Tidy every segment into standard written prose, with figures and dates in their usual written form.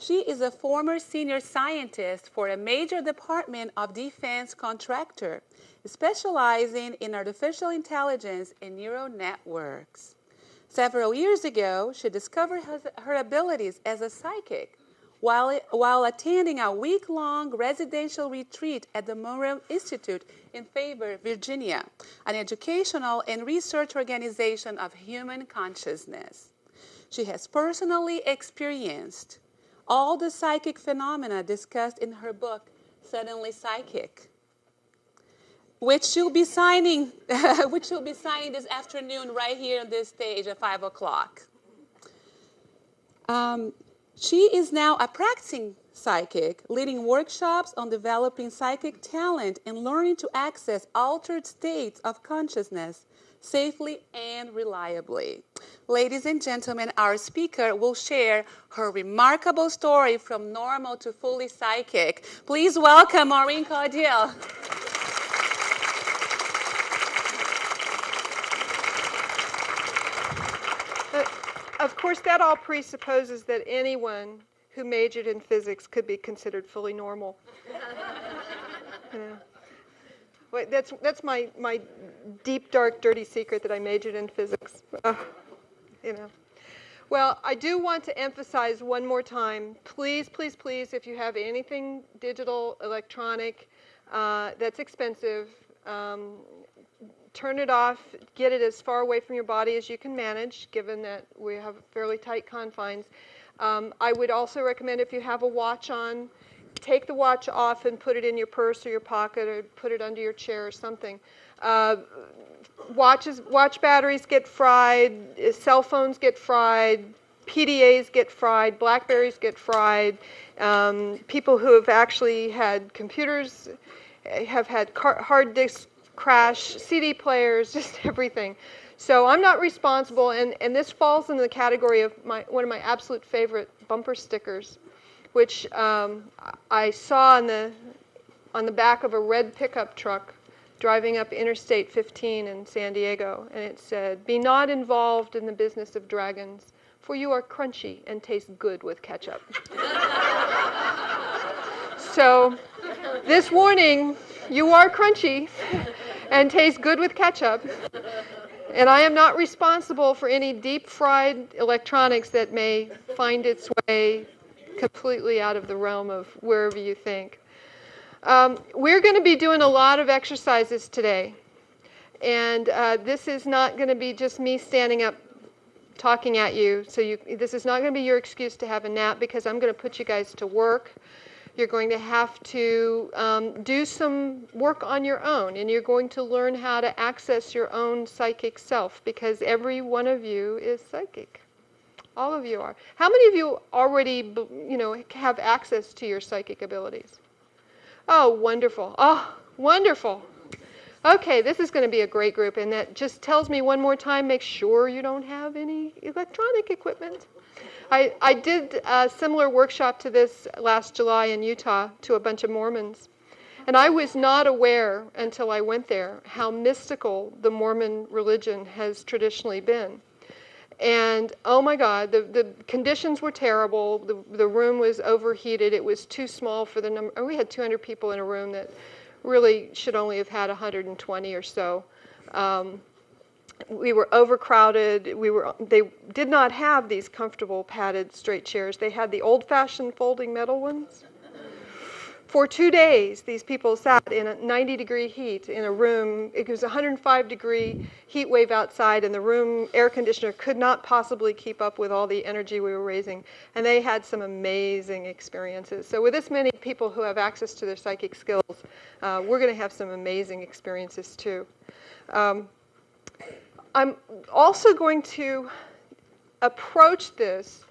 She is a former senior scientist for a major Department of Defense contractor, specializing in artificial intelligence and neural networks. Several years ago, she discovered her abilities as a psychic while attending a week-long residential retreat at the Monroe Institute in Faber, Virginia, an educational and research organization of human consciousness. She has personally experienced all the psychic phenomena discussed in her book, Suddenly Psychic, which she'll be signing this afternoon right here on this stage at 5 o'clock. She is now a practicing psychic, leading workshops on developing psychic talent and learning to access altered states of consciousness safely and reliably. Ladies and gentlemen, our speaker will share her remarkable story from normal to fully psychic. Please welcome Maureen Caudill. Of course, that all presupposes that anyone who majored in physics could be considered fully normal. Well, that's my deep, dark, dirty secret that I majored in physics. Well, I do want to emphasize one more time, please, please, please, if you have anything digital, electronic, that's expensive, turn it off, get it as far away from your body as you can manage, given that we have fairly tight confines. I would also recommend, if you have a watch on, take the watch off and put it in your purse or your pocket, or put it under your chair or something. Watch batteries get fried, cell phones get fried, PDAs get fried, Blackberries get fried. People who have actually had computers have had hard disks crash, CD players, just everything. So I'm not responsible, and this falls in the category of one of my absolute favorite bumper stickers, which I saw on the back of a red pickup truck driving up Interstate 15 in San Diego, and it said, "Be not involved in the business of dragons, for you are crunchy and taste good with ketchup." So this warning, you are crunchy and taste good with ketchup, and I am not responsible for any deep-fried electronics that may find its way completely out of the realm of wherever you think. We're going to be doing a lot of exercises today, and this is not going to be just me standing up talking at you. So this is not going to be your excuse to have a nap, because I'm going to put you guys to work. You're going to have to do some work on your own, and you're going to learn how to access your own psychic self, because every one of you is psychic. All of you are. How many of you already, have access to your psychic abilities? Oh, wonderful. Oh, wonderful. Okay, this is going to be a great group, and that just tells me one more time, make sure you don't have any electronic equipment. I did a similar workshop to this last July in Utah to a bunch of Mormons. And I was not aware until I went there how mystical the Mormon religion has traditionally been. And oh my God, the conditions were terrible. The room was overheated. It was too small for the number. We had 200 people in a room that really should only have had 120 or so. We were overcrowded. They did not have these comfortable padded straight chairs. They had the old-fashioned folding metal ones. For 2 days, these people sat in a 90-degree heat in a room. It was a 105-degree heat wave outside, and the room air conditioner could not possibly keep up with all the energy we were raising. And they had some amazing experiences. So with this many people who have access to their psychic skills, we're going to have some amazing experiences too. I'm also going to approach this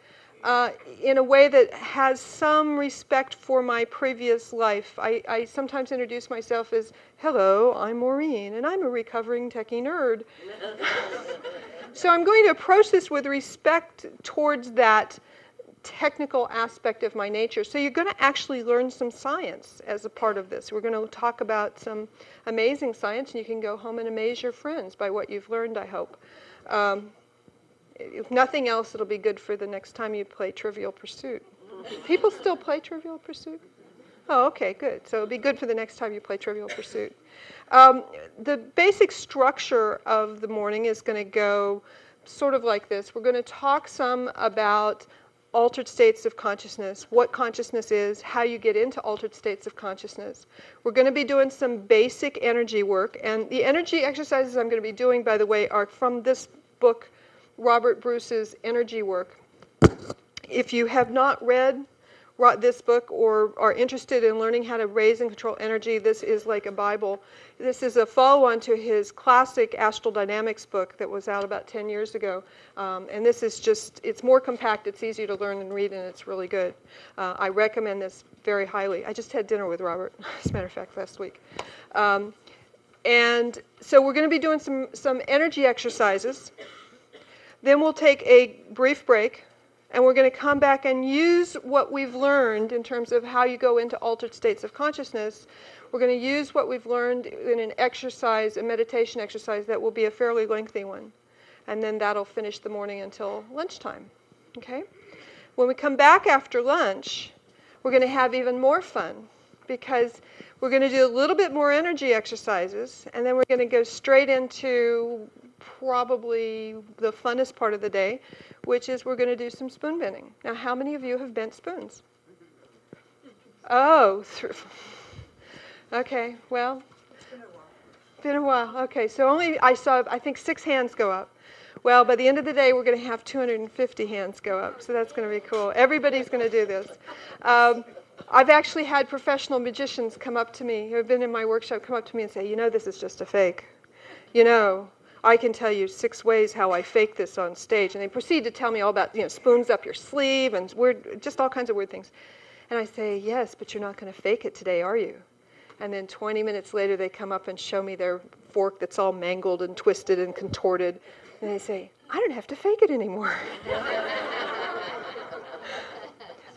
in a way that has some respect for my previous life. I sometimes introduce myself as, "Hello, I'm Maureen, and I'm a recovering techie nerd." So I'm going to approach this with respect towards that technical aspect of my nature. So you're going to actually learn some science as a part of this. We're going to talk about some amazing science, and you can go home and amaze your friends by what you've learned, I hope. If nothing else, it'll be good for the next time you play Trivial Pursuit. People still play Trivial Pursuit? Oh, okay, good. So it'll be good for the next time you play Trivial Pursuit. The basic structure of the morning is going to go sort of like this. We're going to talk some about altered states of consciousness, what consciousness is, how you get into altered states of consciousness. We're going to be doing some basic energy work, and the energy exercises I'm going to be doing, by the way, are from this book, Robert Bruce's Energy Work. If you have not read this book or are interested in learning how to raise and control energy, this is like a Bible. This is a follow-on to his classic Astral Dynamics book that was out about 10 years ago. And this is just, it's more compact, it's easier to learn and read, and it's really good. I recommend this very highly. I just had dinner with Robert, as a matter of fact, last week. And so we're going to be doing some energy exercises. Then we'll take a brief break. And we're going to come back and use what we've learned in terms of how you go into altered states of consciousness. We're going to use what we've learned in an exercise, a meditation exercise that will be a fairly lengthy one. And then that'll finish the morning until lunchtime. Okay? When we come back after lunch, we're going to have even more fun because we're going to do a little bit more energy exercises, and then we're going to go straight into probably the funnest part of the day, which is we're going to do some spoon bending. Now, how many of you have bent spoons? Oh, okay, well, it's been a while. Okay, so I saw, I think 6 hands go up. Well, by the end of the day, we're going to have 250 hands go up, so that's going to be cool. Everybody's going to do this. I've actually had professional magicians come up to me, who have been in my workshop, come up to me and say, you know, this is just a fake. You know, I can tell you 6 ways how I fake this on stage. And they proceed to tell me all about, spoons up your sleeve and just all kinds of weird things. And I say, yes, but you're not going to fake it today, are you? And then 20 minutes later, they come up and show me their fork that's all mangled and twisted and contorted. And they say, I don't have to fake it anymore.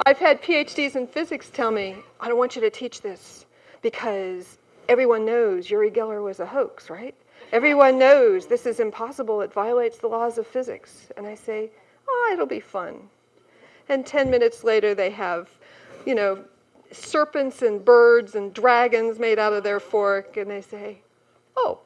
I've had PhDs in physics tell me, I don't want you to teach this because everyone knows Uri Geller was a hoax, right? Everyone knows this is impossible. It violates the laws of physics. And I say, oh, it'll be fun. And 10 minutes later, they have, serpents and birds and dragons made out of their fork. And they say, oh.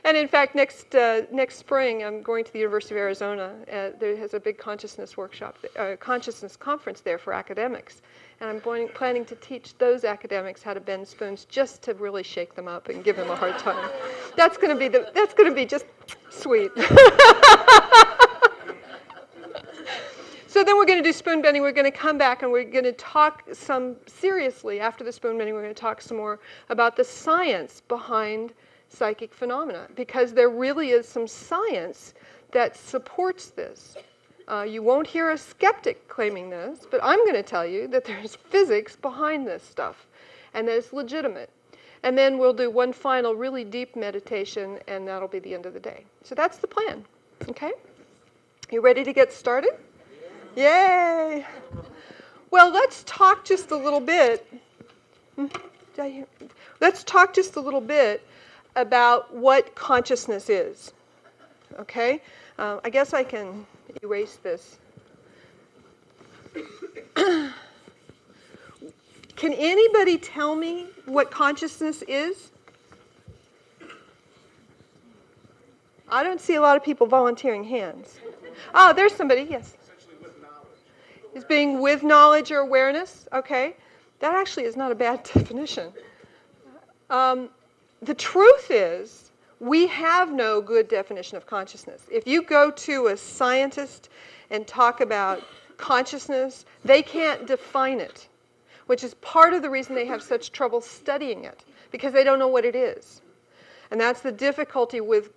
And in fact, next spring, I'm going to the University of Arizona. There has a big consciousness workshop, consciousness conference there for academics. And I'm planning to teach those academics how to bend spoons just to really shake them up and give them a hard time. That's going to be just sweet. So then we're going to do spoon bending. We're going to come back and we're going to talk seriously after the spoon bending. We're going to talk some more about the science behind psychic phenomena, because there really is some science that supports this. You won't hear a skeptic claiming this, but I'm going to tell you that there's physics behind this stuff, and that it's legitimate. And then we'll do one final really deep meditation, and that'll be the end of the day. So that's the plan, okay? You ready to get started? Yay! Well, let's talk just a little bit. Let's talk just a little bit about what consciousness is, okay? I guess I can erase this. Can anybody tell me what consciousness is? I don't see a lot of people volunteering hands. Oh, there's somebody, yes. Essentially with knowledge. Is being with knowledge or awareness, okay. That actually is not a bad definition. The truth is, we have no good definition of consciousness. If you go to a scientist and talk about consciousness, they can't define it, which is part of the reason they have such trouble studying it, because they don't know what it is. And that's the difficulty with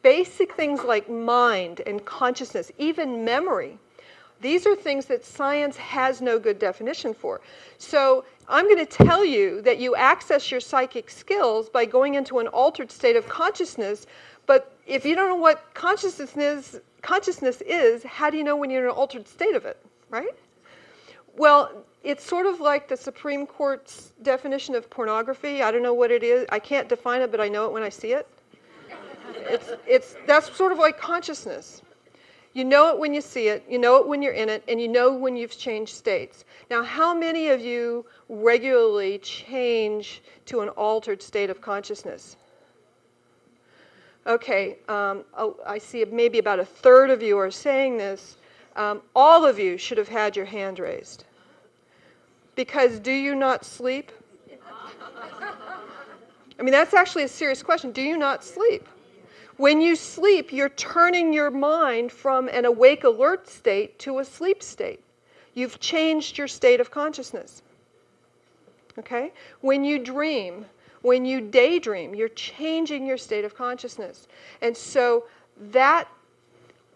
basic things like mind and consciousness, even memory. These are things that science has no good definition for. So I'm going to tell you that you access your psychic skills by going into an altered state of consciousness, but if you don't know what consciousness is, how do you know when you're in an altered state of it, right? Well, it's sort of like the Supreme Court's definition of pornography. I don't know what it is. I can't define it, but I know it when I see it. That's sort of like consciousness. You know it when you see it, you know it when you're in it, and you know when you've changed states. Now, how many of you regularly change to an altered state of consciousness? Okay, I see maybe about a third of you are saying this. All of you should have had your hand raised. Because do you not sleep? I mean, that's actually a serious question. Do you not sleep? When you sleep, you're turning your mind from an awake alert state to a sleep state. You've changed your state of consciousness. Okay? When you dream, when you daydream, you're changing your state of consciousness. And so that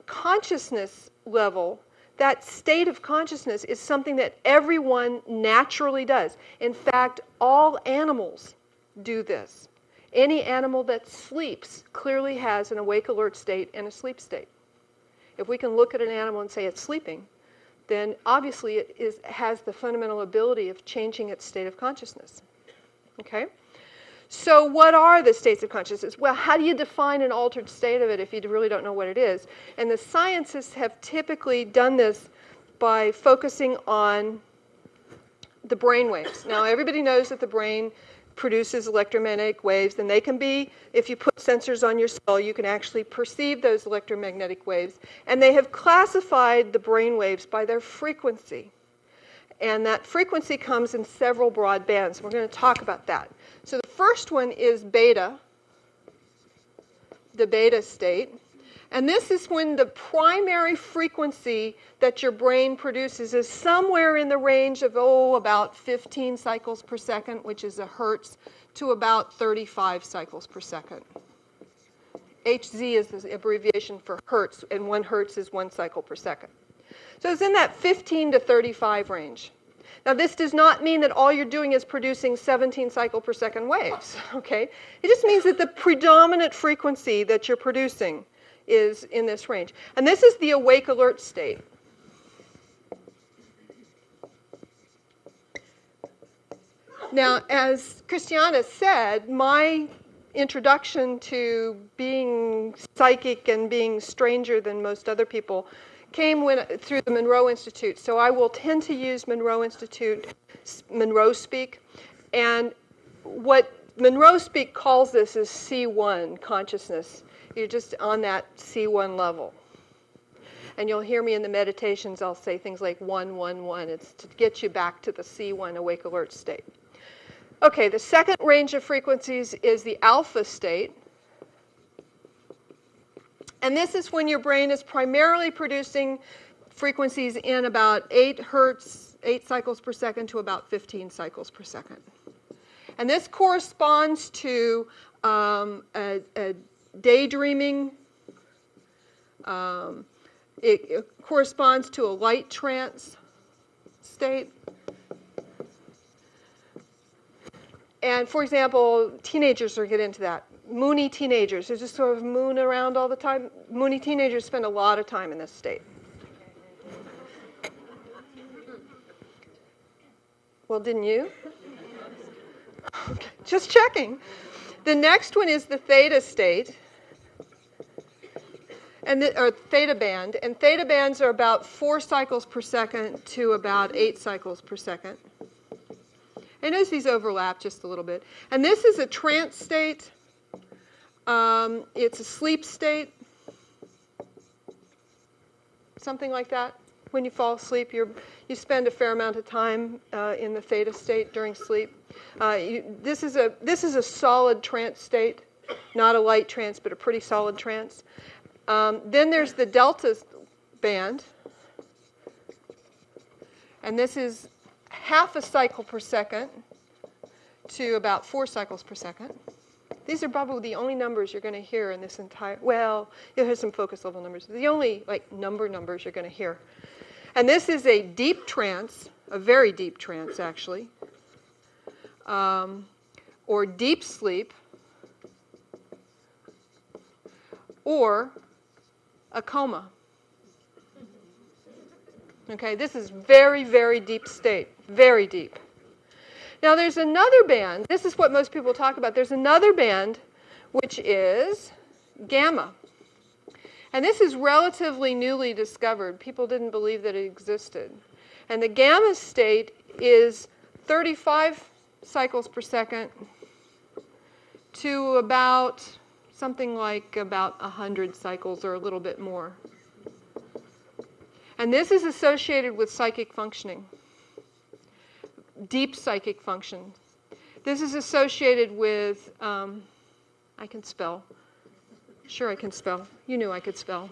consciousness level, that state of consciousness is something that everyone naturally does. In fact, all animals do this. Any animal that sleeps clearly has an awake alert state and a sleep state. If we can look at an animal and say it's sleeping, then obviously it has the fundamental ability of changing its state of consciousness. Okay? So what are the states of consciousness? Well, how do you define an altered state of it if you really don't know what it is? And the scientists have typically done this by focusing on the brain waves. Now, everybody knows that the brain produces electromagnetic waves, and they can be, if you put sensors on your skull, you can actually perceive those electromagnetic waves. And they have classified the brain waves by their frequency. And that frequency comes in several broad bands. We're going to talk about that. So the first one is beta, the beta state. And this is when the primary frequency that your brain produces is somewhere in the range of, about 15 cycles per second, which is a hertz, to about 35 cycles per second. Hz is the abbreviation for hertz, and 1 hertz is 1 cycle per second. So it's in that 15 to 35 range. Now, this does not mean that all you're doing is producing 17 cycle per second waves, okay? It just means that the predominant frequency that you're producing is in this range. And this is the awake alert state. Now, as Christiana said, my introduction to being psychic and being stranger than most other people came through the Monroe Institute. So I will tend to use Monroe Institute, Monroe speak. And what Monroe speak calls this is C1 consciousness. You're just on that C1 level. And you'll hear me in the meditations, I'll say things like 1, 1, 1. It's to get you back to the C1 awake alert state. Okay, the second range of frequencies is the alpha state. And this is when your brain is primarily producing frequencies in about 8 hertz, 8 cycles per second to about 15 cycles per second. And this corresponds to a daydreaming. It corresponds to a light trance state. And for example, teenagers are get into that. Moony teenagers, they just sort of moon around all the time. Moony teenagers spend a lot of time in this state. Well, didn't you? Okay, just checking. The next one is the theta state, or theta band. And theta bands are about 4 cycles per second to about 8 cycles per second. And notice these overlap just a little bit. And this is a trance state. It's a sleep state. Something like that. When you fall asleep, you spend a fair amount of time in the theta state during sleep. This is a solid trance state, not a light trance, but a pretty solid trance. Then there's the delta band, and this is half a cycle per second to about 4 cycles per second. These are probably the only numbers you're going to hear in this entire, well, you'll hear some focus level numbers. The only numbers you're going to hear. And this is a deep trance, a very deep trance actually, or deep sleep, or a coma. Okay, this is very, very deep state, very deep. Now there's another band, this is what most people talk about, there's another band which is gamma. And this is relatively newly discovered. People didn't believe that it existed. And the gamma state is 35 cycles per second to about something like about 100 cycles or a little bit more. And this is associated with psychic functioning, deep psychic function. This is associated with, I can spell. Sure, I can spell. You knew I could spell.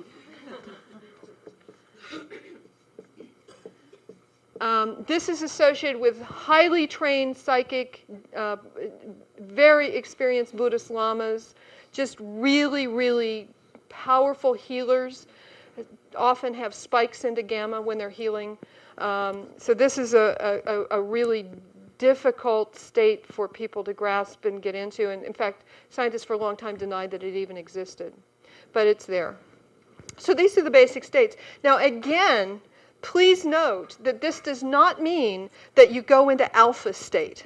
This is associated with highly trained psychic, very experienced Buddhist lamas, just really, really powerful healers. Often have spikes into gamma when they're healing. So this is a really difficult state for people to grasp and get into. And in fact, scientists for a long time denied that it even existed. But it's there. So these are the basic states. Now again, please note that this does not mean that you go into alpha state.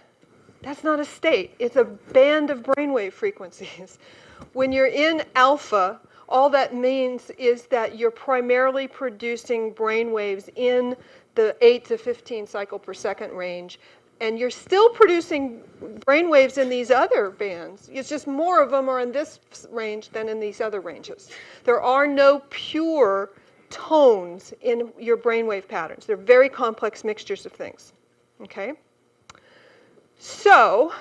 That's not a state. It's a band of brainwave frequencies. When you're in alpha, all that means is that you're primarily producing brain waves in the 8 to 15 cycle per second range. And you're still producing brain waves in these other bands. It's just more of them are in this range than in these other ranges. There are no pure tones in your brainwave patterns. They're very complex mixtures of things. Okay? So,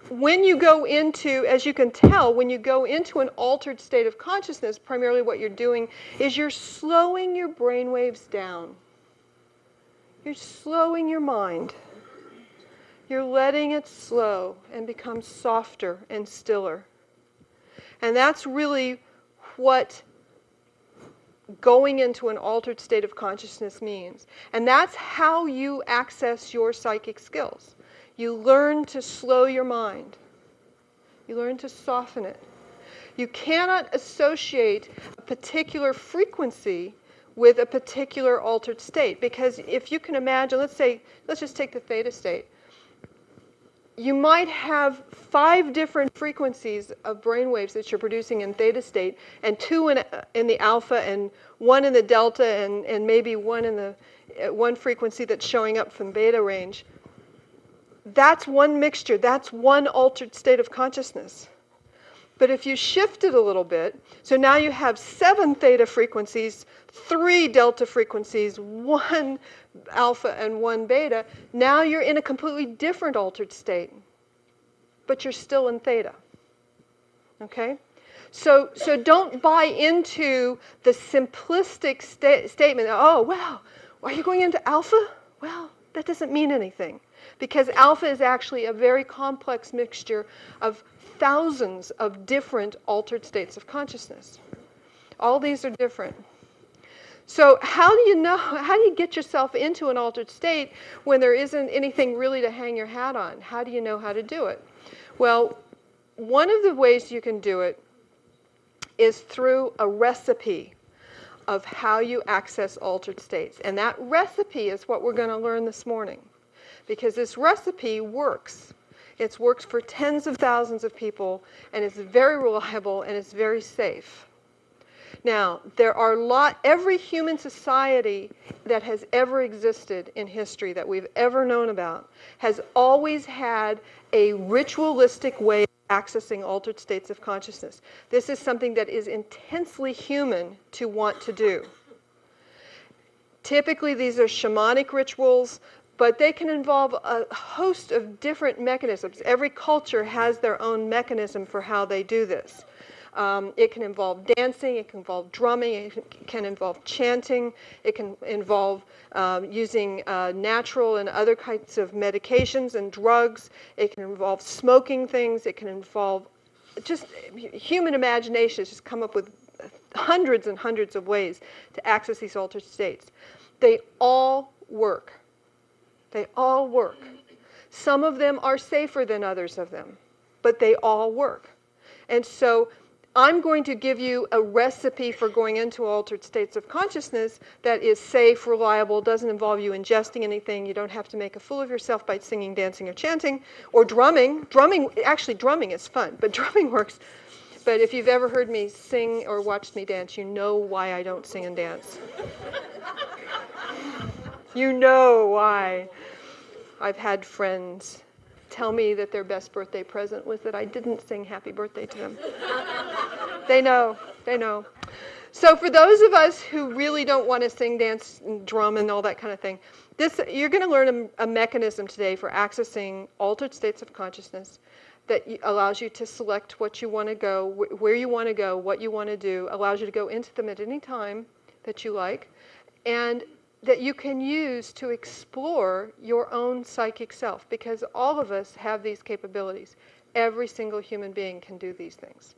when you go into, as you can tell, when you go into an altered state of consciousness, primarily what you're doing is you're slowing your brain waves down. You're slowing your mind. You're letting it slow and become softer and stiller. And that's really what going into an altered state of consciousness means. And that's how you access your psychic skills. You learn to slow your mind. You learn to soften it. You cannot associate a particular frequency with a particular altered state. Because if you can imagine, let's just take the theta state. You might have 5 different frequencies of brain waves that you're producing in theta state, and 2 in the alpha, and 1 in the delta, and maybe 1 in the one frequency that's showing up from beta range. That's one mixture. That's one altered state of consciousness. But if you shift it a little bit, so now you have 7 theta frequencies, 3 delta frequencies, 1 alpha and 1 beta, now you're in a completely different altered state. But you're still in theta. Okay? So don't buy into the simplistic statement, oh, well, are you going into alpha? Well, that doesn't mean anything. Because alpha is actually a very complex mixture of thousands of different altered states of consciousness. All these are different. So how do you get yourself into an altered state when there isn't anything really to hang your hat on? How do you know how to do it? Well, one of the ways you can do it is through a recipe of how you access altered states. And that recipe is what we're going to learn this morning. Because this recipe works. It's worked for tens of thousands of people, and it's very reliable, and it's very safe. Now, every human society that has ever existed in history that we've ever known about has always had a ritualistic way of accessing altered states of consciousness. This is something that is intensely human to want to do. Typically, these are shamanic rituals, but they can involve a host of different mechanisms. Every culture has their own mechanism for how they do this. It can involve dancing, it can involve drumming, it can involve chanting, it can involve using natural and other kinds of medications and drugs, it can involve smoking things, it can involve just human imagination has just come up with hundreds and hundreds of ways to access these altered states. They all work. They all work. Some of them are safer than others of them, but they all work. And so I'm going to give you a recipe for going into altered states of consciousness that is safe, reliable, doesn't involve you ingesting anything. You don't have to make a fool of yourself by singing, dancing, or chanting, or drumming. Drumming is fun, but drumming works. But if you've ever heard me sing or watched me dance, you know why I don't sing and dance. You know why. I've had friends tell me that their best birthday present was that I didn't sing happy birthday to them. They know. So for those of us who really don't want to sing, dance, and drum and all that kind of thing, you're going to learn a mechanism today for accessing altered states of consciousness that allows you to select what you want to go, where you want to go, what you want to do, allows you to go into them at any time that you like, and that you can use to explore your own psychic self, because all of us have these capabilities. Every single human being can do these things.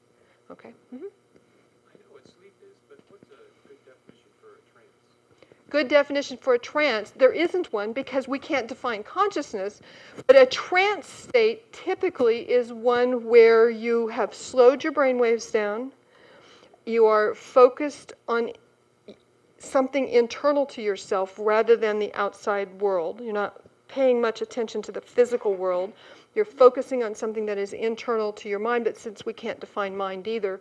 Okay? Mm-hmm. I know what sleep is, but what's a good definition for a trance? Good definition for a trance, there isn't one because we can't define consciousness, but a trance state typically is one where you have slowed your brain waves down, you are focused on something internal to yourself rather than the outside world. You're not paying much attention to the physical world. You're focusing on something that is internal to your mind, but since we can't define mind either,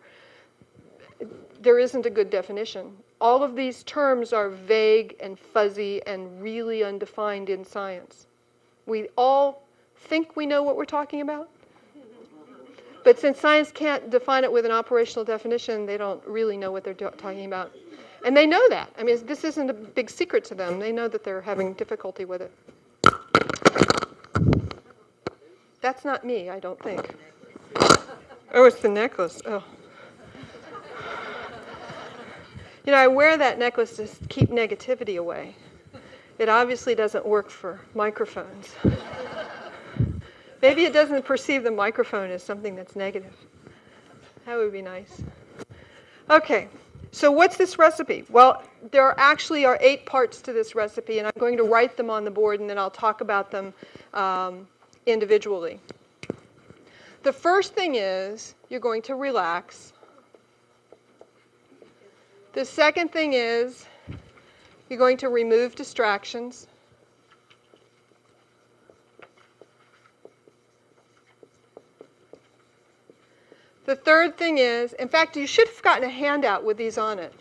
there isn't a good definition. All of these terms are vague and fuzzy and really undefined in science. We all think we know what we're talking about, but since science can't define it with an operational definition, they don't really know what they're talking about. And they know that. I mean, this isn't a big secret to them. They know that they're having difficulty with it. That's not me, I don't think. Oh, it's the necklace. Oh. You know, I wear that necklace to keep negativity away. It obviously doesn't work for microphones. Maybe it doesn't perceive the microphone as something that's negative. That would be nice. Okay. So what's this recipe? Well, there actually are 8 parts to this recipe, and I'm going to write them on the board, and then I'll talk about them individually. The first thing is you're going to relax. The second thing is you're going to remove distractions. The third thing is, in fact, you should have gotten a handout with these on it.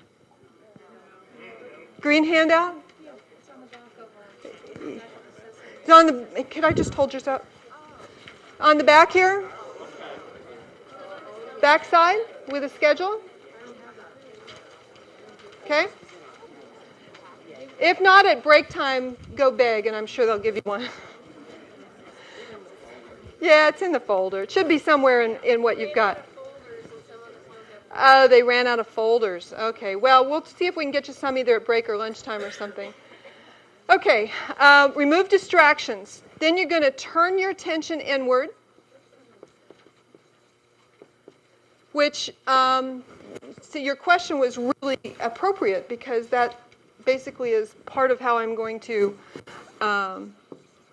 Green handout? It's on the, could I just hold yours up? On the back here? Back side with a schedule? Okay? If not, at break time, go beg, and I'm sure they'll give you one. Yeah, it's in the folder. It should be somewhere in what you've got. Oh, they ran out of folders. Okay, well, we'll see if we can get you some either at break or lunchtime or something. Okay, remove distractions. Then you're going to turn your attention inward, which, so your question was really appropriate because that basically is part of how I'm going to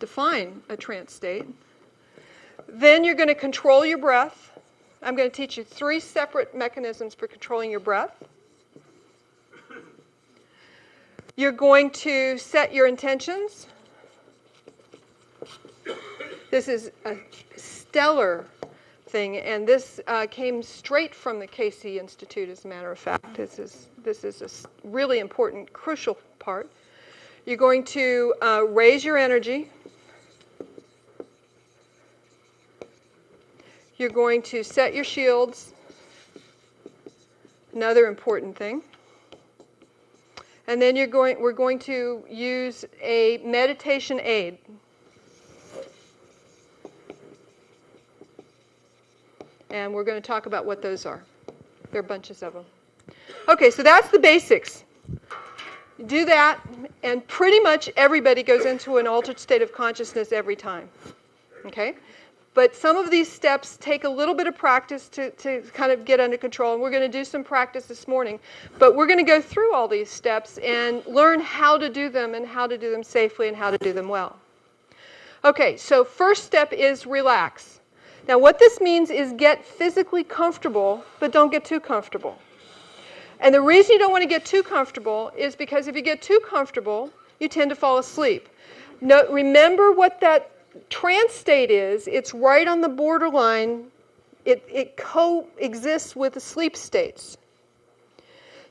define a trance state. Then you're going to control your breath. I'm going to teach you 3 separate mechanisms for controlling your breath. You're going to set your intentions. This is a stellar thing, and this came straight from the Casey Institute, as a matter of fact. This is a really important, crucial part. You're going to raise your energy. You're going to set your shields, another important thing. And then we're going to use a meditation aid. And we're going to talk about what those are. There are bunches of them. Okay, so that's the basics. You do that, and pretty much everybody goes into an altered state of consciousness every time. Okay? But some of these steps take a little bit of practice to kind of get under control. And we're going to do some practice this morning. But we're going to go through all these steps and learn how to do them and how to do them safely and how to do them well. Okay, so first step is relax. Now what this means is get physically comfortable, but don't get too comfortable. And the reason you don't want to get too comfortable is because if you get too comfortable, you tend to fall asleep. Remember what that trance state is. It's right on the borderline it coexists with the sleep states.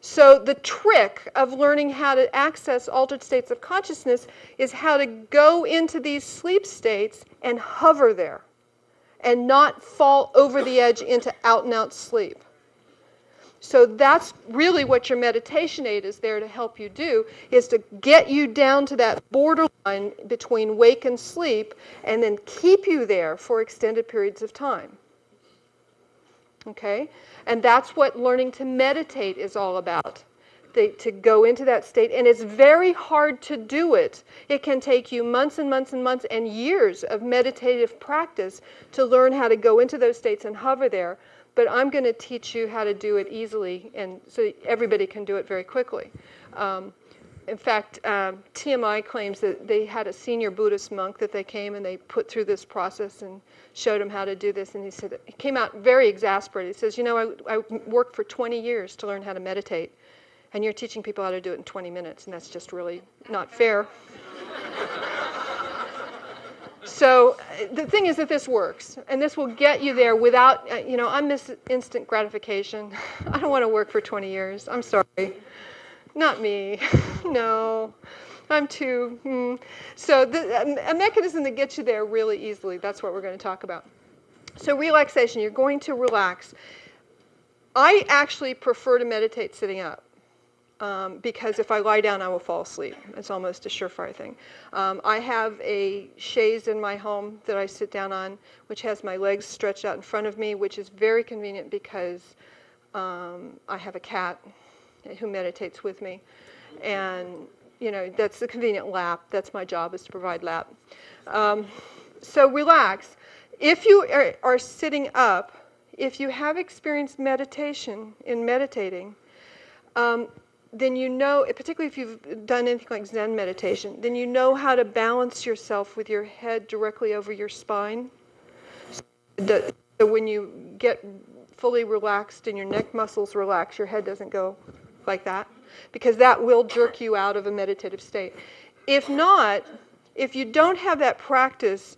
So the trick of learning how to access altered states of consciousness is how to go into these sleep states and hover there and not fall over the edge into out-and-out sleep. So that's really what your meditation aid is there to help you do, is to get you down to that borderline between wake and sleep and then keep you there for extended periods of time. Okay? And that's what learning to meditate is all about, to go into that state. And it's very hard to do it. It can take you months and months and months and years of meditative practice to learn how to go into those states and hover there. But I'm going to teach you how to do it easily, and so everybody can do it very quickly. In fact, TMI claims that they had a senior Buddhist monk that they came and they put through this process and showed him how to do this. And he said, he came out very exasperated. He says, I worked for 20 years to learn how to meditate, and you're teaching people how to do it in 20 minutes, and that's just really not fair. So the thing is that this works, and this will get you there without, I'm instant gratification. I don't want to work for 20 years. I'm sorry. Not me. No. I'm too. So a mechanism that gets you there really easily, that's what we're going to talk about. So relaxation, you're going to relax. I actually prefer to meditate sitting up. Because if I lie down, I will fall asleep. It's almost a surefire thing. I have a chaise in my home that I sit down on, which has my legs stretched out in front of me, which is very convenient because I have a cat who meditates with me. And, that's the convenient lap. That's my job, is to provide lap. So relax. If you are sitting up, if you have experienced meditation in meditating, then particularly if you've done anything like Zen meditation, then you know how to balance yourself with your head directly over your spine. So when you get fully relaxed and your neck muscles relax, your head doesn't go like that, because that will jerk you out of a meditative state. If not, if you don't have that practice,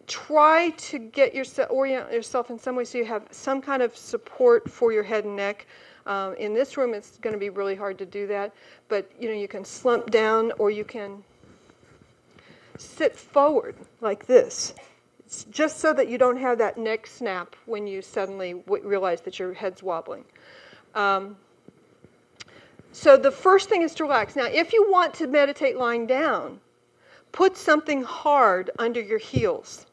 try to orient yourself in some way so you have some kind of support for your head and neck. In this room, it's going to be really hard to do that, but you can slump down or you can sit forward like this. It's just so that you don't have that neck snap when you suddenly realize that your head's wobbling. So the first thing is to relax. Now, if you want to meditate lying down, put something hard under your heels.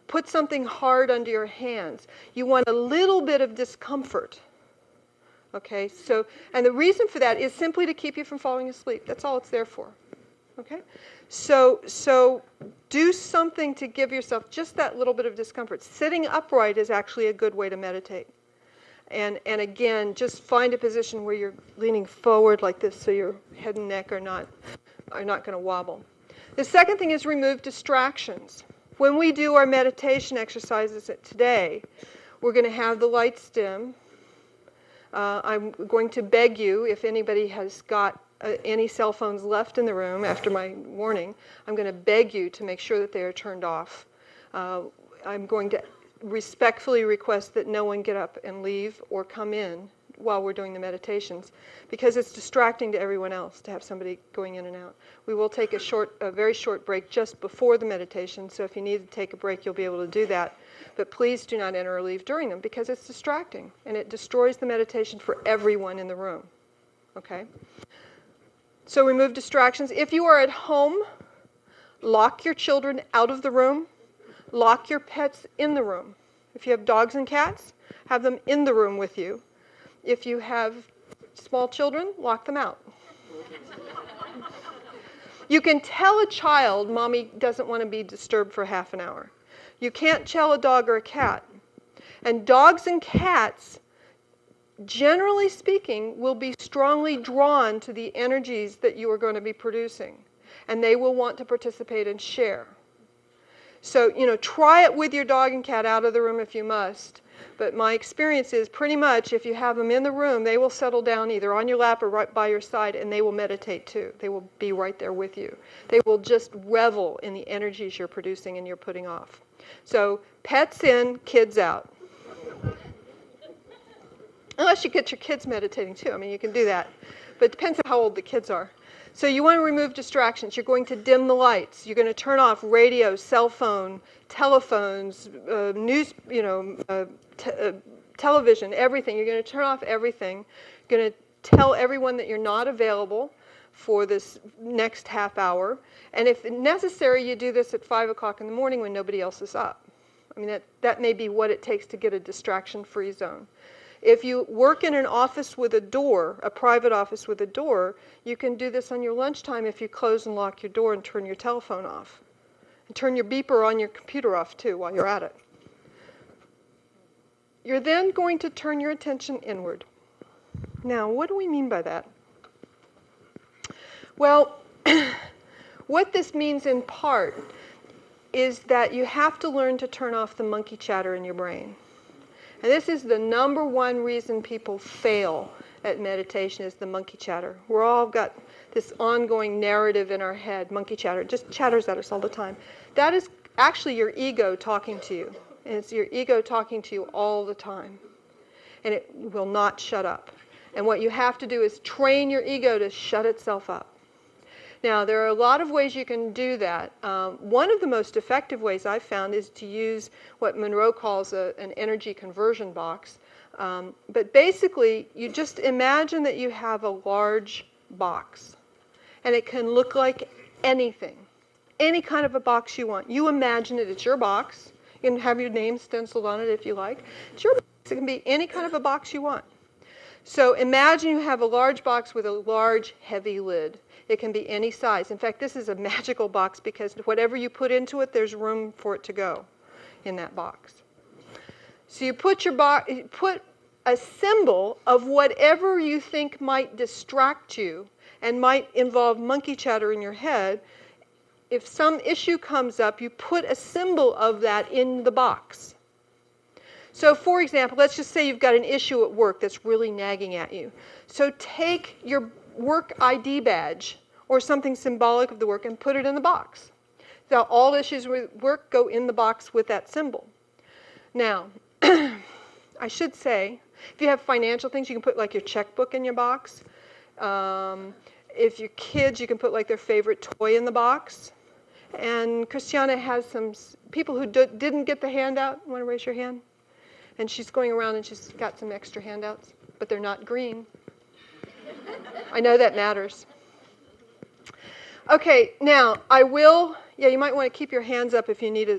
Put something hard under your hands. You want a little bit of discomfort. Okay, and the reason for that is simply to keep you from falling asleep. That's all it's there for. Okay? So do something to give yourself just that little bit of discomfort. Sitting upright is actually a good way to meditate. And again, just find a position where you're leaning forward like this so your head and neck are not going to wobble. The second thing is remove distractions. When we do our meditation exercises today, we're going to have the lights dim. I'm going to beg you, if anybody has got any cell phones left in the room after my warning, I'm going to beg you to make sure that they are turned off. I'm going to respectfully request that no one get up and leave or come in while we're doing the meditations, because it's distracting to everyone else to have somebody going in and out. We will take a very short break just before the meditation, so if you need to take a break, you'll be able to do that. But please do not enter or leave during them, because it's distracting, and it destroys the meditation for everyone in the room. Okay? So remove distractions. If you are at home, lock your children out of the room. Lock your pets in the room. If you have dogs and cats, have them in the room with you. If you have small children, lock them out. You can tell a child, Mommy doesn't want to be disturbed for half an hour. You can't tell a dog or a cat. And dogs and cats, generally speaking, will be strongly drawn to the energies that you are going to be producing. And they will want to participate and share. So, try it with your dog and cat out of the room if you must. But my experience is pretty much if you have them in the room, they will settle down either on your lap or right by your side, and they will meditate too. They will be right there with you. They will just revel in the energies you're producing and you're putting off. So pets in, kids out. Unless you get your kids meditating too. I mean, you can do that. But it depends on how old the kids are. So you want to remove distractions. You're going to dim the lights. You're going to turn off radio, cell phone, telephones, television, everything. You're going to turn off everything. You're going to tell everyone that you're not available for this next half hour. And if necessary, you do this at 5 o'clock in the morning when nobody else is up. I mean, that may be what it takes to get a distraction-free zone. If you work in an office with a door, a private office with a door, you can do this on your lunchtime if you close and lock your door and turn your telephone off. And turn your beeper on your computer off, too, while you're at it. You're then going to turn your attention inward. Now, what do we mean by that? Well, what this means in part is that you have to learn to turn off the monkey chatter in your brain. And this is the number one reason people fail at meditation is the monkey chatter. We're all got this ongoing narrative in our head, monkey chatter, just chatters at us all the time. That is actually your ego talking to you. And it's your ego talking to you all the time. And it will not shut up. And what you have to do is train your ego to shut itself up. Now, there are a lot of ways you can do that. One of the most effective ways I've found is to use what Monroe calls an energy conversion box. But basically, you just imagine that you have a large box. And it can look like anything. Any kind of a box you want. You imagine it. It's your box. You can have your name stenciled on it if you like. It's your box. It can be any kind of a box you want. So imagine you have a large box with a large, heavy lid. It can be any size. In fact, this is a magical box because whatever you put into it, there's room for it to go in that box. So you put a symbol of whatever you think might distract you and might involve monkey chatter in your head. If some issue comes up, you put a symbol of that in the box. So for example, let's just say you've got an issue at work that's really nagging at you. So take your work ID badge or something symbolic of the work and put it in the box. So all issues with work go in the box with that symbol. Now, I should say, if you have financial things, you can put like your checkbook in your box. If you're kids, you can put like their favorite toy in the box. And Christiana has some people who didn't get the handout. Want to raise your hand? And she's going around and she's got some extra handouts, but they're not green. I know that matters. Okay, now you might want to keep your hands up if you need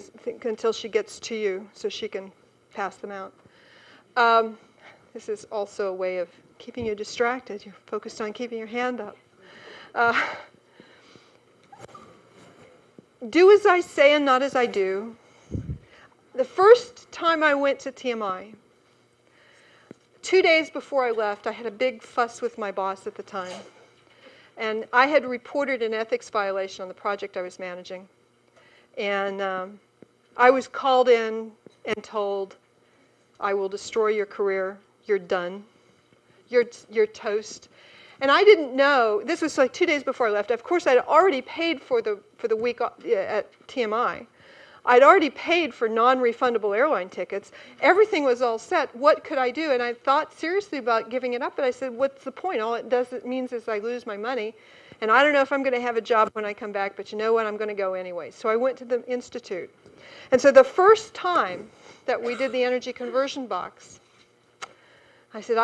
until she gets to you so she can pass them out. This is also a way of keeping you distracted. You're focused on keeping your hand up. Do as I say and not as I do. The first time I went to TMI, 2 days before I left, I had a big fuss with my boss at the time. And I had reported an ethics violation on the project I was managing. And I was called in and told, I will destroy your career. You're done. You're toast. And I didn't know, this was like 2 days before I left. Of course, I'd already paid for the week at TMI. I'd already paid for non-refundable airline tickets. Everything was all set. What could I do? And I thought seriously about giving it up, but I said, what's the point? All it means is I lose my money, and I don't know if I'm going to have a job when I come back, but you know what? I'm going to go anyway. So I went to the Institute. And so the first time that we did the energy conversion box, I said,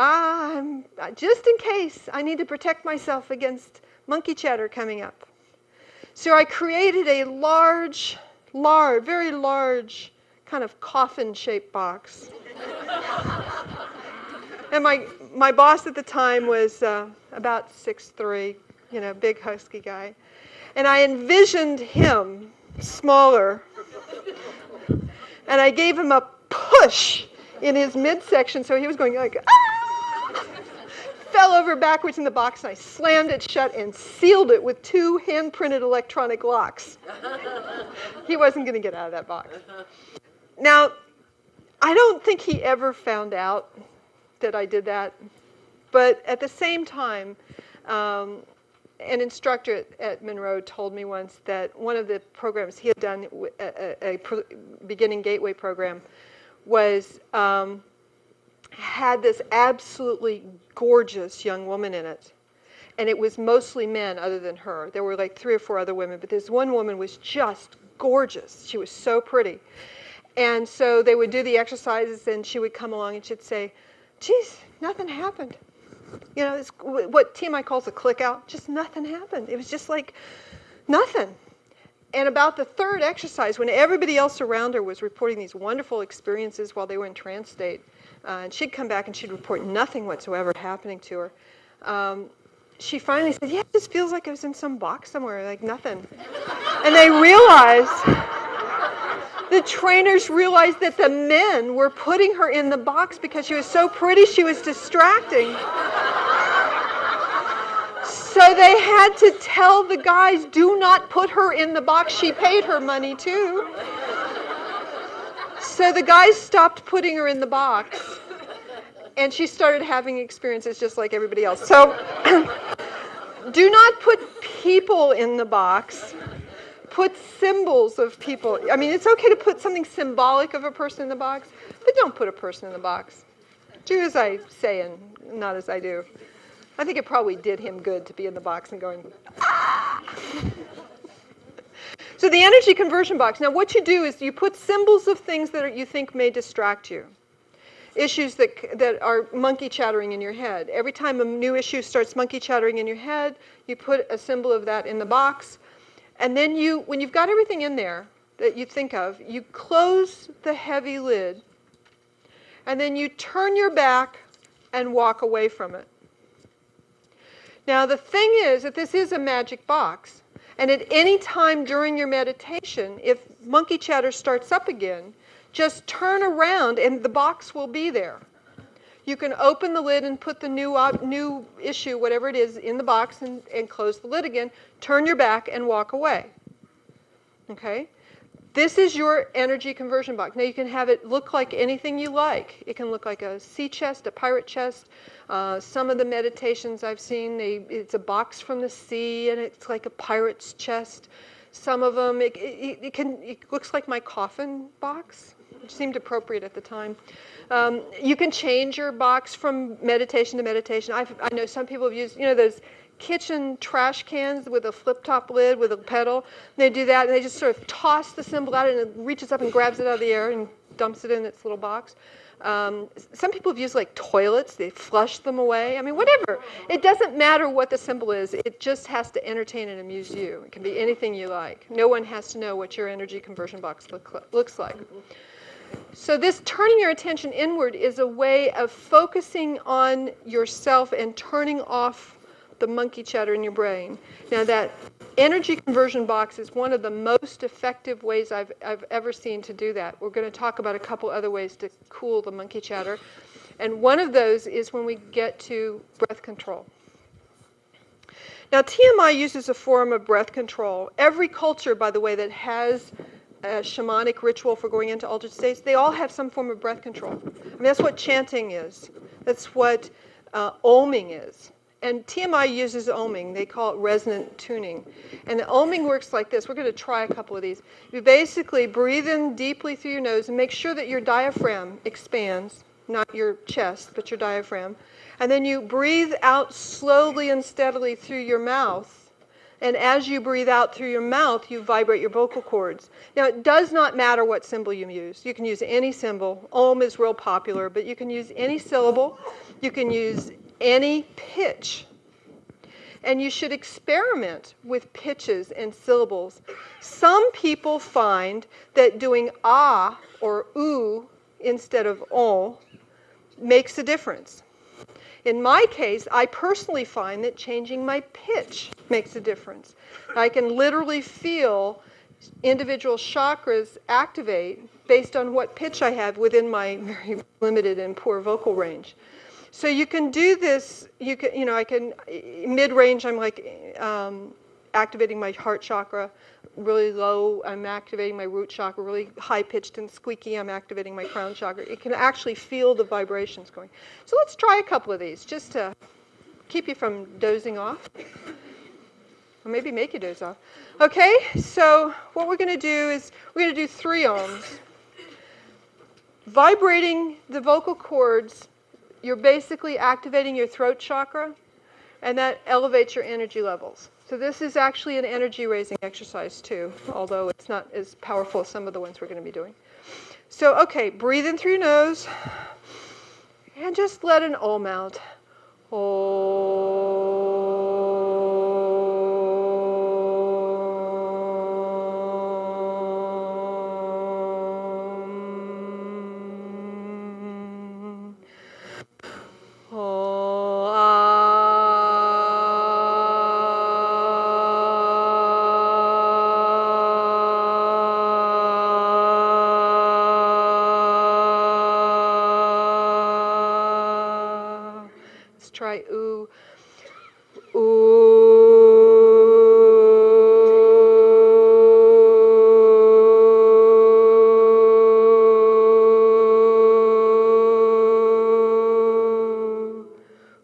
just in case, I need to protect myself against monkey chatter coming up. So I created a very large, kind of coffin-shaped box. And my boss at the time was about 6'3", big husky guy. And I envisioned him smaller. And I gave him a push in his midsection, so he was going like, ah! Fell over backwards in the box, and I slammed it shut and sealed it with 2 hand-printed electronic locks. He wasn't going to get out of that box. Now, I don't think he ever found out that I did that, but at the same time, an instructor at Monroe told me once that one of the programs he had done, a beginning gateway program, was had this absolutely gorgeous young woman in it. And it was mostly men other than her. There were like 3 or 4 other women, but this one woman was just gorgeous. She was so pretty. And so they would do the exercises, and she would come along and she'd say, geez, nothing happened. You know, it's what TMI calls a click out. Just nothing happened. It was just like nothing. And about the 3rd exercise, when everybody else around her was reporting these wonderful experiences while they were in trance state, and she'd come back and she'd report nothing whatsoever happening to her, she finally said, yeah, it just feels like I was in some box somewhere, like nothing. And they realized, the trainers realized that the men were putting her in the box because she was so pretty she was distracting. So they had to tell the guys, do not put her in the box. She paid her money too. So the guys stopped putting her in the box, and she started having experiences just like everybody else. So do not put people in the box. Put symbols of people. I mean, it's okay to put something symbolic of a person in the box, but don't put a person in the box. Do as I say and not as I do. I think it probably did him good to be in the box and going, ah! So the energy conversion box. Now what you do is you put symbols of things that you think may distract you. Issues that are monkey chattering in your head. Every time a new issue starts monkey chattering in your head, you put a symbol of that in the box. And then when you've got everything in there that you think of, you close the heavy lid, and then you turn your back and walk away from it. Now the thing is that this is a magic box, and at any time during your meditation, if monkey chatter starts up again, just turn around and the box will be there. You can open the lid and put the new issue, whatever it is, in the box and close the lid again, turn your back and walk away. Okay? This is your energy conversion box. Now you can have it look like anything you like. It can look like a sea chest, a pirate chest. Some of the meditations I've seen, it's a box from the sea and it's like a pirate's chest. Some of them, it looks like my coffin box, which seemed appropriate at the time. You can change your box from meditation to meditation. I know some people have used, those kitchen trash cans with a flip-top lid with a pedal. They do that, and they just sort of toss the symbol out, and it reaches up and grabs it out of the air and dumps it in its little box. Some people have used like toilets. They flush them away. I mean, whatever. It doesn't matter what the symbol is. It just has to entertain and amuse you. It can be anything you like. No one has to know what your energy conversion box looks like. So this turning your attention inward is a way of focusing on yourself and turning off the monkey chatter in your brain. Now that energy conversion box is one of the most effective ways I've ever seen to do that. We're going to talk about a couple other ways to cool the monkey chatter. And one of those is when we get to breath control. Now TMI uses a form of breath control. Every culture, by the way, that has a shamanic ritual for going into altered states, they all have some form of breath control. I mean, that's what chanting is. That's what oming is. And TMI uses oming. They call it resonant tuning. And the oming works like this. We're going to try a couple of these. You basically breathe in deeply through your nose and make sure that your diaphragm expands, not your chest, but your diaphragm. And then you breathe out slowly and steadily through your mouth. And as you breathe out through your mouth, you vibrate your vocal cords. Now, it does not matter what symbol you use. You can use any symbol. Om is real popular, but you can use any syllable. You can use any pitch. And you should experiment with pitches and syllables. Some people find that doing ah or oo instead of on makes a difference. In my case, I personally find that changing my pitch makes a difference. I can literally feel individual chakras activate based on what pitch I have within my very limited and poor vocal range. So you can do this, I can, mid-range I'm like activating my heart chakra, really low I'm activating my root chakra, really high-pitched and squeaky I'm activating my crown chakra. It can actually feel the vibrations going. So let's try a couple of these just to keep you from dozing off. Or maybe make you doze off. Okay, so what we're going to do is we're going to do 3 ohms. Vibrating the vocal cords, you're basically activating your throat chakra, and that elevates your energy levels. So this is actually an energy raising exercise too, although it's not as powerful as some of the ones we're going to be doing. So, okay, breathe in through your nose and just let an ohm out. Let's try ooh.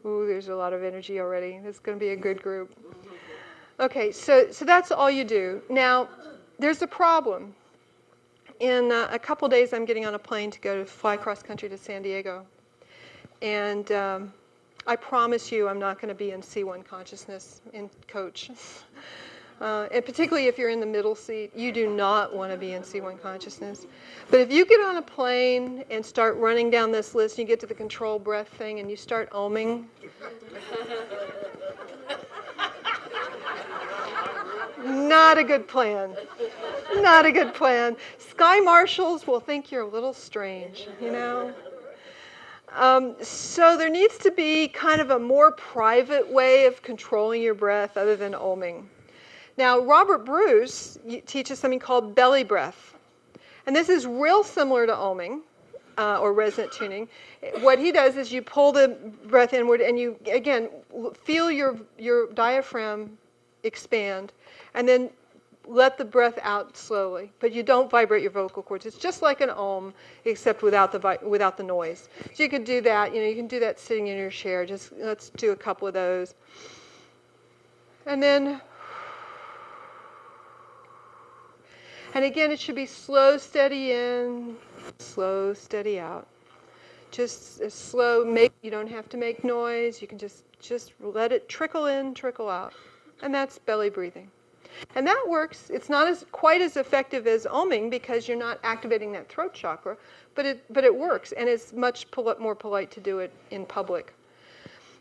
Ooh, there's a lot of energy already. This is going to be a good group. Okay, so that's all you do. Now, there's a problem. In a couple days, I'm getting on a plane to fly cross country to San Diego. And I promise you I'm not going to be in C1 consciousness in coach. And particularly if you're in the middle seat, you do not want to be in C1 consciousness. But if you get on a plane and start running down this list, and you get to the control breath thing and you start ohming, not a good plan. Not a good plan. Sky marshals will think you're a little strange, you know. So there needs to be kind of a more private way of controlling your breath other than ohming. Now, Robert Bruce teaches something called belly breath. And this is real similar to ohming or resonant tuning. What he does is you pull the breath inward and you, again, feel your diaphragm expand and then let the breath out slowly, but you don't vibrate your vocal cords. It's just like an ohm, except without the noise. So you could do that. You can do that sitting in your chair. Just let's do a couple of those, and then, and again, it should be slow, steady in, slow, steady out. Just slow. You don't have to make noise. You can just let it trickle in, trickle out, and that's belly breathing. And that works. It's not quite as effective as ohming because you're not activating that throat chakra, but it works, and it's much more polite to do it in public.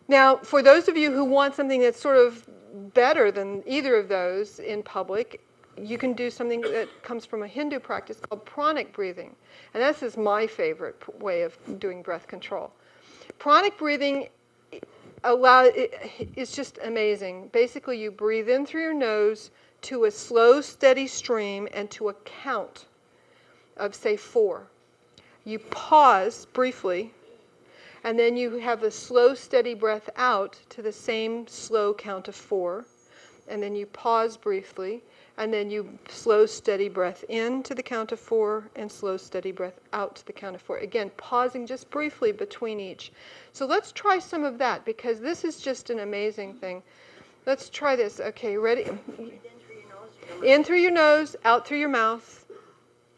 Now, for those of you who want something that's sort of better than either of those in public, you can do something that comes from a Hindu practice called pranic breathing. And this is my favorite way of doing breath control. Pranic breathing it's just amazing. Basically, you breathe in through your nose to a slow, steady stream and to a count of, say, 4. You pause briefly, and then you have a slow, steady breath out to the same slow count of 4, and then you pause briefly, and then you slow, steady breath in to the count of 4, and slow, steady breath out to the count of 4. Again, pausing just briefly between each. So let's try some of that, because this is just an amazing thing. Let's try this. Okay, ready? In through your nose, out through your mouth.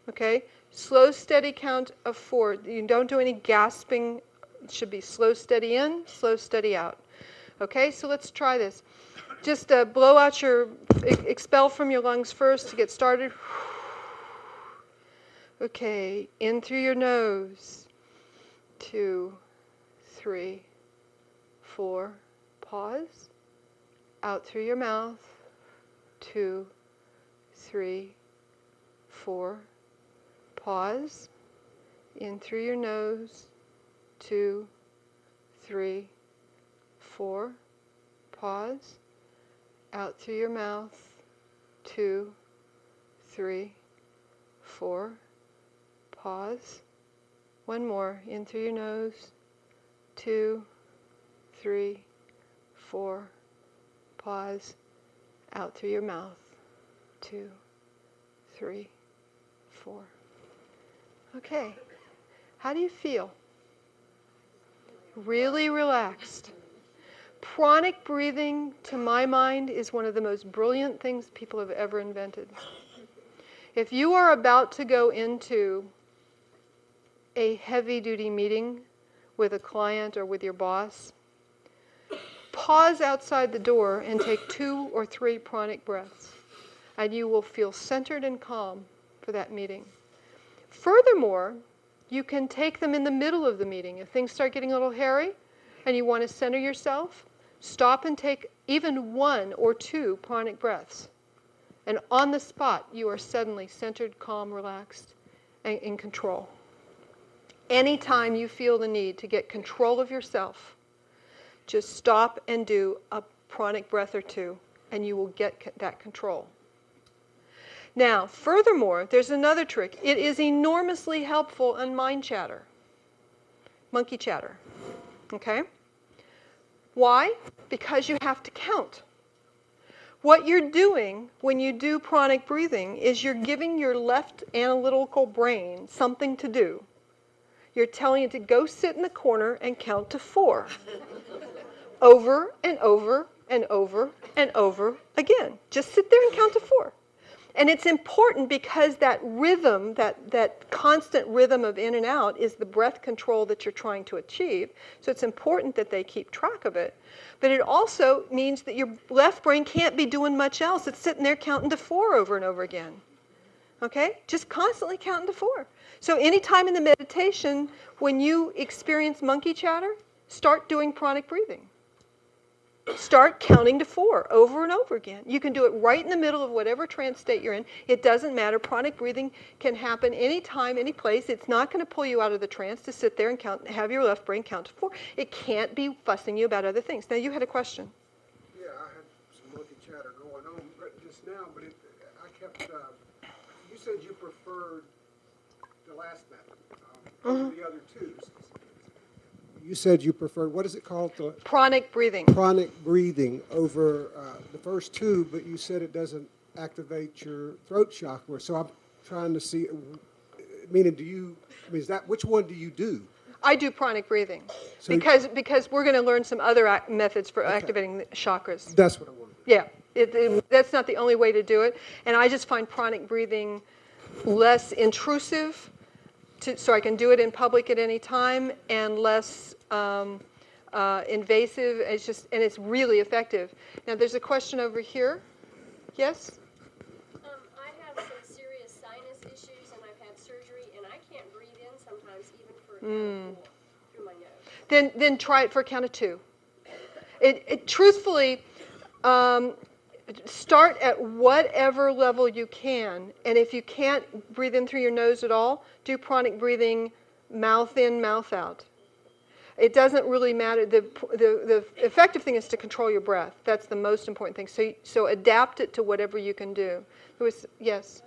Okay? Slow, steady count of 4. You don't do any gasping. It should be slow, steady in, slow, steady out. Okay, so let's try this. Just blow out expel from your lungs first to get started. Okay, in through your nose. 2, 3, 4. Pause. Out through your mouth. 2, 3, 4. Pause. In through your nose. 2, 3, 4. Pause. Out through your mouth. 2, 3, 4. Pause. One more. In through your nose. 2, 3, 4. Pause. Out through your mouth. 2, 3, 4. Okay. How do you feel? Really relaxed. Pranic breathing, to my mind, is one of the most brilliant things people have ever invented. If you are about to go into a heavy-duty meeting with a client or with your boss, pause outside the door and take 2 or 3 pranic breaths, and you will feel centered and calm for that meeting. Furthermore, you can take them in the middle of the meeting. If things start getting a little hairy and you want to center yourself, stop and take even 1 or 2 pranic breaths. And on the spot, you are suddenly centered, calm, relaxed, and in control. Anytime you feel the need to get control of yourself, just stop and do a pranic breath or 2, and you will get that control. Now, furthermore, there's another trick. It is enormously helpful in mind chatter, monkey chatter. Okay? Why? Because you have to count. What you're doing when you do pranic breathing is you're giving your left analytical brain something to do. You're telling it to go sit in the corner and count to 4. Over and over and over and over again. Just sit there and count to 4. And it's important because that rhythm, that constant rhythm of in and out is the breath control that you're trying to achieve. So it's important that they keep track of it. But it also means that your left brain can't be doing much else. It's sitting there counting to 4 over and over again. Okay? Just constantly counting to 4. So anytime in the meditation, when you experience monkey chatter, start doing pranic breathing. Start counting to 4 over and over again. You can do it right in the middle of whatever trance state you're in. It doesn't matter. Pranic breathing can happen anytime, any place. It's not going to pull you out of the trance to sit there and count, have your left brain count to 4. It can't be fussing you about other things. Now, you had a question. Yeah, I had some monkey chatter going on just now, but I kept, you said you preferred the last method over the other 2. You said you preferred, what is it called? Pranic breathing. Pranic breathing over the first 2, but you said it doesn't activate your throat chakra. So I'm trying to see, which one do you do? I do pranic breathing so because we're going to learn some other methods for activating the chakras. That's what I wanted. Yeah, that's not the only way to do it. And I just find pranic breathing less intrusive, so I can do it in public at any time, and less invasive. It's really effective. Now, there's a question over here. Yes? I have some serious sinus issues, and I've had surgery, and I can't breathe in sometimes, even for a count of 4 through my nose. Then try it for a count of 2. Truthfully, start at whatever level you can, and if you can't breathe in through your nose at all, do pranic breathing, mouth in, mouth out. It doesn't really matter. The effective thing is to control your breath. That's the most important thing. So adapt it to whatever you can do. Yes?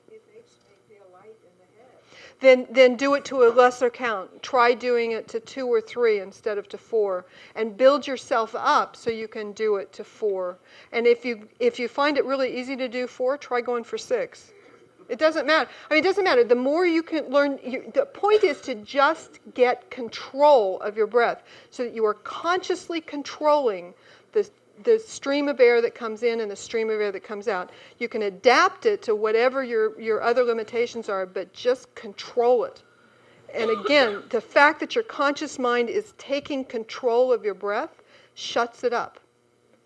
It makes me feel light in the head. Then do it to a lesser count. Try doing it to 2 or 3 instead of to 4. And build yourself up so you can do it to 4. And if you find it really easy to do 4, try going for 6. It doesn't matter. It doesn't matter. The more you can learn, the point is to just get control of your breath so that you are consciously controlling the stream of air that comes in and the stream of air that comes out. You can adapt it to whatever your other limitations are, but just control it. And again, the fact that your conscious mind is taking control of your breath shuts it up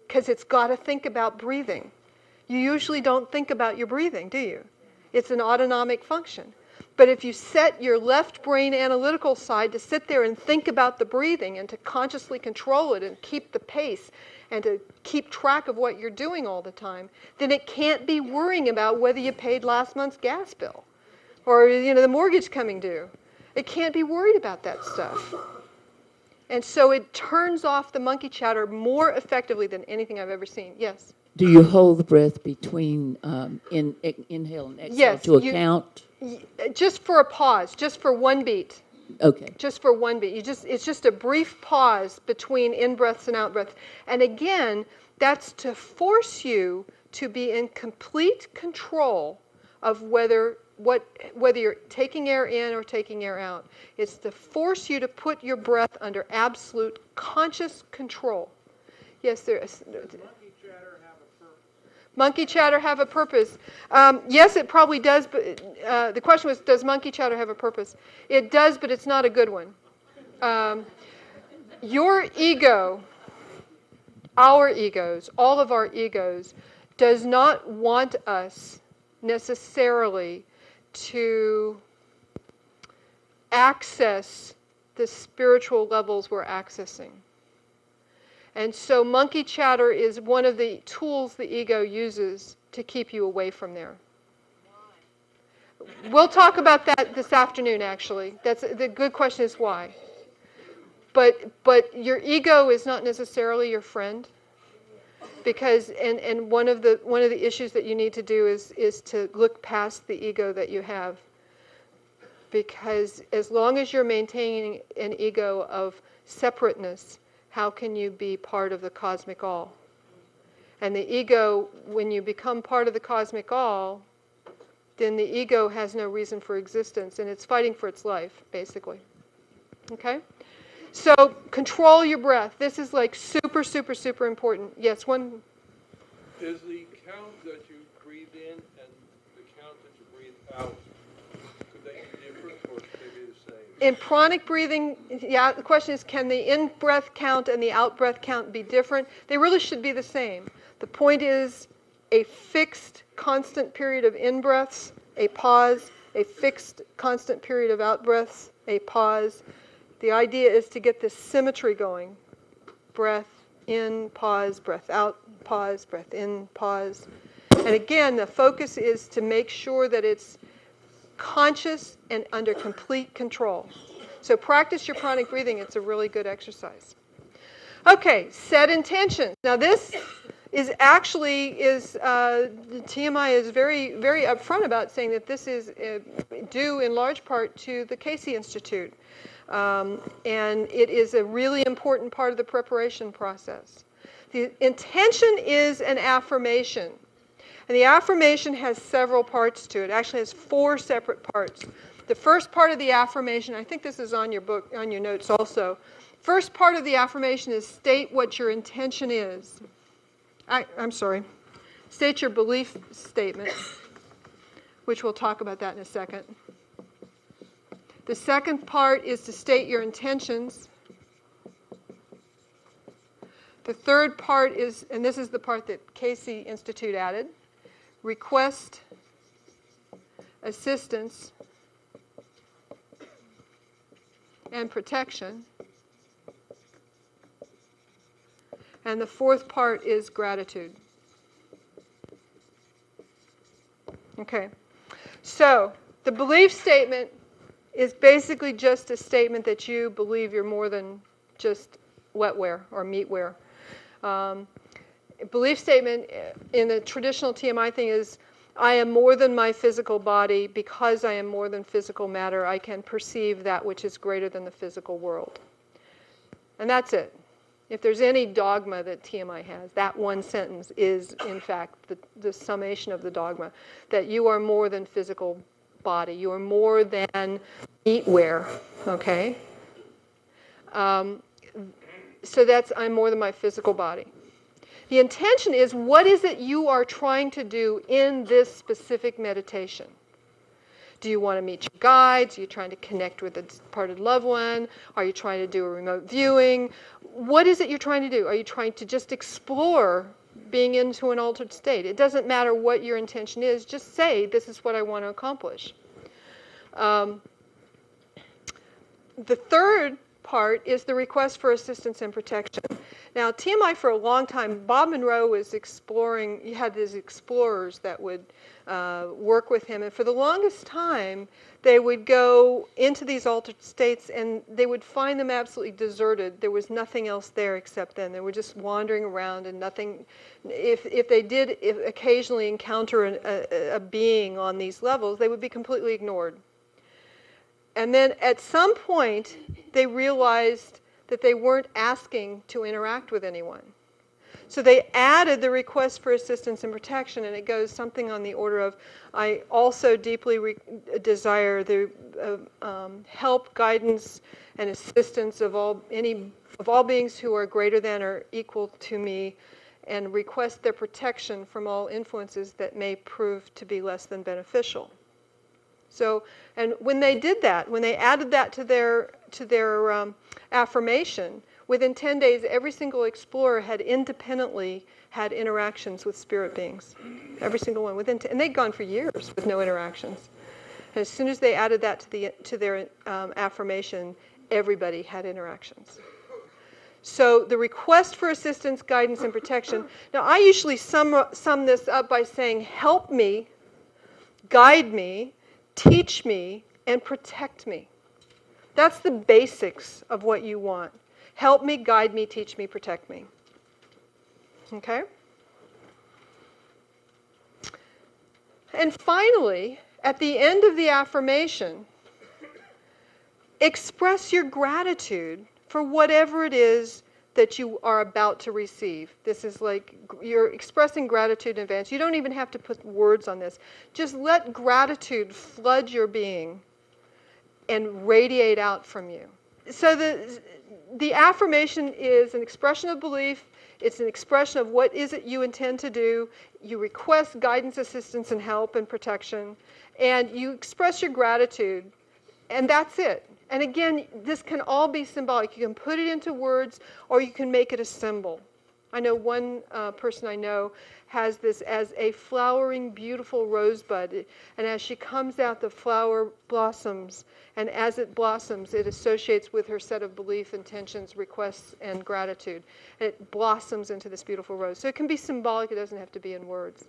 because it's got to think about breathing. You usually don't think about your breathing, do you? It's an autonomic function. But if you set your left brain analytical side to sit there and think about the breathing and to consciously control it and keep the pace and to keep track of what you're doing all the time, then it can't be worrying about whether you paid last month's gas bill or the mortgage coming due. It can't be worried about that stuff. And so it turns off the monkey chatter more effectively than anything I've ever seen. Yes? Do you hold the breath between inhale and exhale to a count? Just for a pause, just for 1 beat. Okay. Just for 1 beat. It's just a brief pause between in-breaths and out-breaths. And again, that's to force you to be in complete control of whether you're taking air in or taking air out. It's to force you to put your breath under absolute conscious control. Yes, there is. Monkey chatter have a purpose? Yes, it probably does, but the question was, does monkey chatter have a purpose? It does, but it's not a good one. Your ego, our egos, all of our egos, does not want us necessarily to access the spiritual levels we're accessing. And so monkey chatter is one of the tools the ego uses to keep you away from there. We'll talk about that this afternoon, actually. The good question is why. But your ego is not necessarily your friend, because and one of the issues that you need to do is to look past the ego that you have. Because as long as you're maintaining an ego of separateness, how can you be part of the cosmic all? And the ego, when you become part of the cosmic all, then the ego has no reason for existence, and it's fighting for its life, basically. Okay? So control your breath. This is like super, super, super important. Yes, one. Is the count that you breathe in and the count that you breathe out, could they be different or should they be the same? In pranic breathing, yeah, the question is, can the in-breath count and the out-breath count be different? They really should be the same. The point is a fixed, constant period of in-breaths, a pause, a fixed, constant period of out-breaths, a pause. The idea is to get this symmetry going. Breath in, pause, breath out, pause, breath in, pause. And again, the focus is to make sure that it's conscious and under complete control. So practice your pranic breathing. It's a really good exercise. Okay, set intentions. Now this is actually TMI is very, very upfront about saying that this is due in large part to the Casey Institute. And it is a really important part of the preparation process. The intention is an affirmation. And the affirmation has several parts to it. It actually has 4 separate parts. The first part of the affirmation, I think this is on your book, on your notes also. First part of the affirmation is state what your intention is. I'm sorry. State your belief statement, which we'll talk about that in a second. The second part is to state your intentions. The third part is, and this is the part that Casey Institute added, request assistance and protection. And the fourth part is gratitude. Okay. So, the belief statement is basically just a statement that you believe you're more than just wetware or meatware. Belief statement in the traditional TMI thing is, I am more than my physical body. Because I am more than physical matter, I can perceive that which is greater than the physical world. And that's it. If there's any dogma that TMI has, that one sentence is, in fact, the summation of the dogma, that you are more than physical body. You are more than meatware, okay? So that's, I'm more than my physical body. The intention is, what is it you are trying to do in this specific meditation? Do you want to meet your guides? Are you trying to connect with a departed loved one? Are you trying to do a remote viewing? What is it you're trying to do? Are you trying to just explore being into an altered state? It doesn't matter what your intention is. Just say, this is what I want to accomplish. The third part is the request for assistance and protection. Now, TMI for a long time, Bob Monroe was exploring, he had these explorers that would work with him, and for the longest time, they would go into these altered states and they would find them absolutely deserted. There was nothing else there except them. They were just wandering around and nothing. If they did occasionally encounter a being on these levels, they would be completely ignored. And then at some point, they realized that they weren't asking to interact with anyone. So they added the request for assistance and protection, and it goes something on the order of, I also deeply desire the help, guidance, and assistance of all beings who are greater than or equal to me, and request their protection from all influences that may prove to be less than beneficial. So, and when they did that, when they added that to their affirmation, within 10 days, every single explorer had independently had interactions with spirit beings. Every single one. And they'd gone for years with no interactions. And as soon as they added that to their affirmation, everybody had interactions. So the request for assistance, guidance, and protection. Now, I usually sum this up by saying, help me, guide me, teach me, and protect me. That's the basics of what you want. Help me, guide me, teach me, protect me. Okay? And finally, at the end of the affirmation, express your gratitude for whatever it is that you are about to receive. This is like you're expressing gratitude in advance. You don't even have to put words on this. Just let gratitude flood your being and radiate out from you. So the affirmation is an expression of belief. It's an expression of what is it you intend to do. You request guidance, assistance, and help and protection. And you express your gratitude. And that's it. And again, this can all be symbolic. You can put it into words, or you can make it a symbol. I know one person I know has this as a flowering, beautiful rosebud. And as she comes out, the flower blossoms. And as it blossoms, it associates with her set of belief, intentions, requests, and gratitude. And it blossoms into this beautiful rose. So it can be symbolic. It doesn't have to be in words.